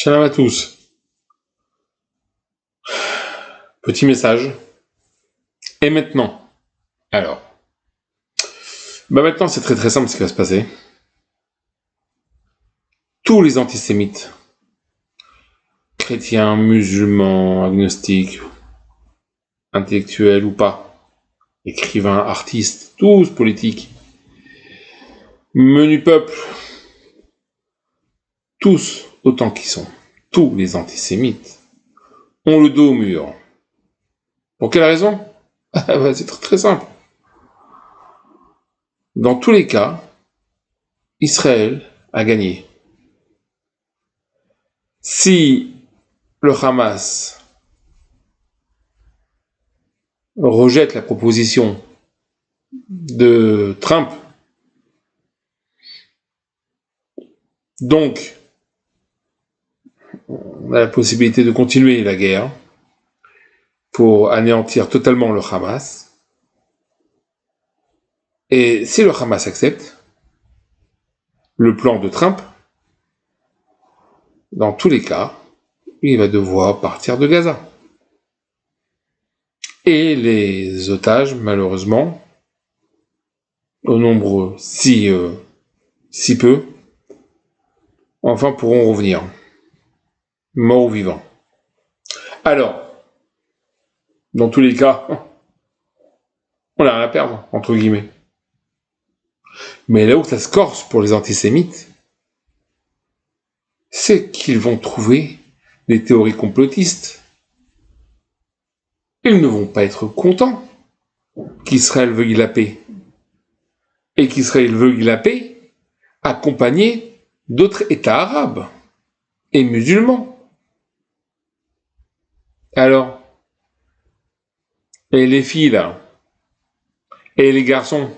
Shalom à tous. Petit message. Et maintenant? Alors. Maintenant, c'est très très simple ce qui va se passer. Tous les antisémites, chrétiens, musulmans, agnostiques, intellectuels ou pas, écrivains, artistes, tous politiques, menu peuple, tous autant qu'ils sont, tous les antisémites, ont le dos au mur. Pour quelle raison? C'est très, très simple. Dans tous les cas, Israël a gagné. Si le Hamas rejette la proposition de Trump, donc on a la possibilité de continuer la guerre pour anéantir totalement le Hamas. Et si le Hamas accepte le plan de Trump, dans tous les cas, il va devoir partir de Gaza. Et les otages, malheureusement, au nombre si peu, enfin pourront revenir, morts ou vivants. Alors, dans tous les cas, on n'a rien à perdre, entre guillemets. Mais là où ça se corse pour les antisémites, c'est qu'ils vont trouver des théories complotistes. Ils ne vont pas être contents qu'Israël veuille la paix. Et qu'Israël veuille la paix accompagné d'autres États arabes et musulmans. Alors, et les filles là, et les garçons,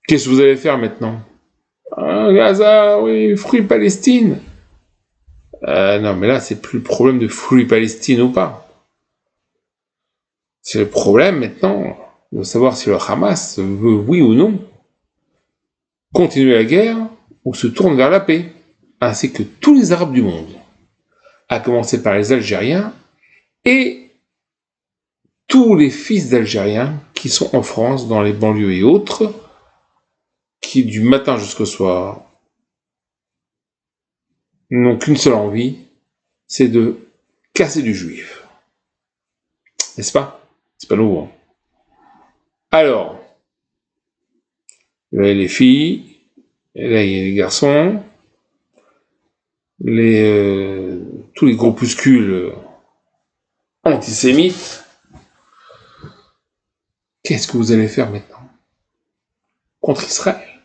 qu'est-ce que vous allez faire maintenant? Gaza, oui, fruits Palestine. Non, mais là, c'est plus le problème de fruits Palestine ou pas. C'est le problème maintenant de savoir si le Hamas veut, oui ou non, continuer la guerre ou se tourne vers la paix, ainsi que tous les Arabes du monde, à commencer par les Algériens et tous les fils d'Algériens qui sont en France, dans les banlieues et autres, qui du matin jusqu'au soir n'ont qu'une seule envie, c'est de casser du juif. N'est-ce pas? C'est pas nouveau. Hein. Alors, là, les filles, et là il y a les garçons, tous les groupuscules antisémites. Qu'est-ce que vous allez faire maintenant contre Israël?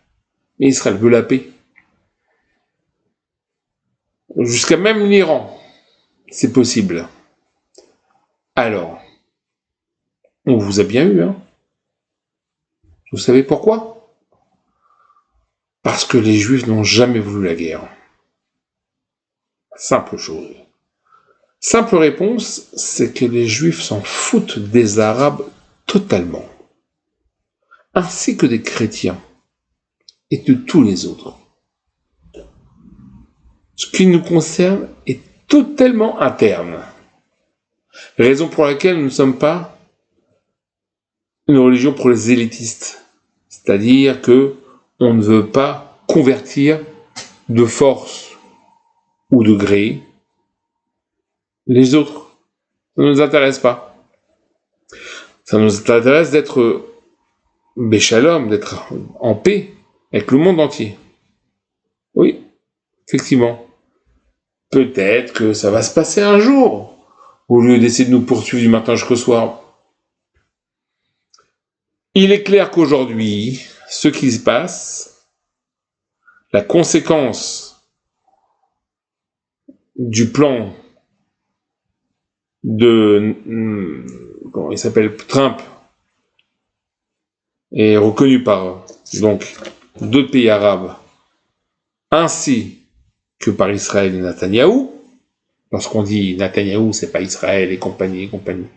Mais Israël veut la paix. Jusqu'à même l'Iran, c'est possible. Alors, on vous a bien eu, hein? Vous savez pourquoi? Parce que les Juifs n'ont jamais voulu la guerre. Simple chose. Simple réponse, c'est que les Juifs s'en foutent des Arabes totalement, ainsi que des chrétiens et de tous les autres. Ce qui nous concerne est totalement interne. Raison pour laquelle nous ne sommes pas une religion pour les élitistes. C'est-à-dire que on ne veut pas convertir de force ou de gré les autres. Ça ne nous intéresse pas. Ça nous intéresse d'être béchalom, d'être en paix avec le monde entier. Oui, effectivement. Peut-être que ça va se passer un jour, au lieu d'essayer de nous poursuivre du matin jusqu'au soir. Il est clair qu'aujourd'hui, ce qui se passe, la conséquence du plan de, comment il s'appelle, Trump, est reconnu par donc deux pays arabes, ainsi que par Israël et Netanyahou. Lorsqu'on dit Netanyahou, c'est pas Israël et compagnie et compagnie.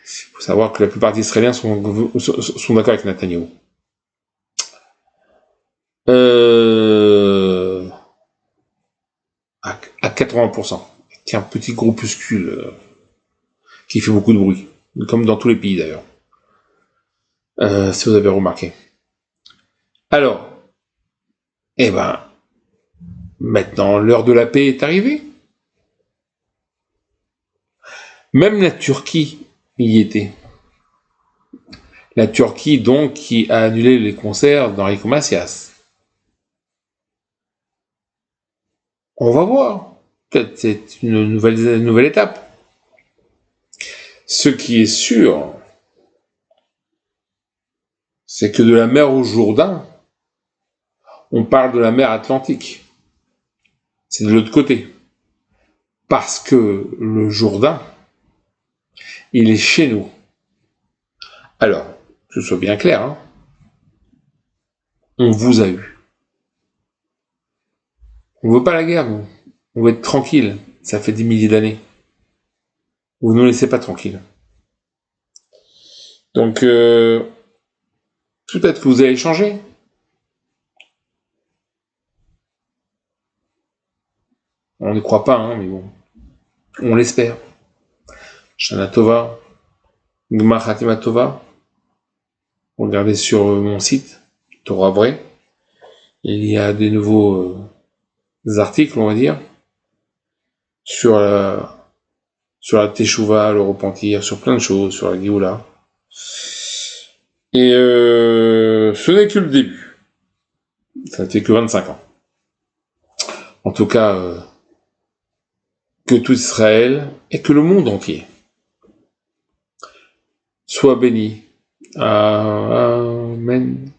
Il faut savoir que la plupart des Israéliens sont d'accord avec Netanyahou. 80%. C'est un petit groupuscule qui fait beaucoup de bruit, comme dans tous les pays d'ailleurs, si vous avez remarqué. Alors, maintenant l'heure de la paix est arrivée. Même la Turquie y était. La Turquie, donc, qui a annulé les concerts d'Enrico Macias. On va voir. Peut-être c'est une nouvelle étape. Ce qui est sûr, c'est que de la mer au Jourdain, on parle de la mer Atlantique. C'est de l'autre côté. Parce que le Jourdain, il est chez nous. Alors, que ce soit bien clair, hein, on vous a eu. On veut pas la guerre, nous. On veut être tranquille. Ça fait des milliers d'années. Vous ne nous laissez pas tranquille. Donc, peut-être que vous allez changer. On ne croit pas, hein, mais bon. On l'espère. Shana Tova, Gmar Hatima Tova. Regardez sur mon site, Torah Vrai. Il y a des nouveaux articles, on va dire, sur la Teshuvah, le repentir, sur plein de choses, sur la Géoula. Et ce n'est que le début. Ça ne fait que 25 ans. En tout cas, que tout Israël et que le monde entier soit béni. Amen.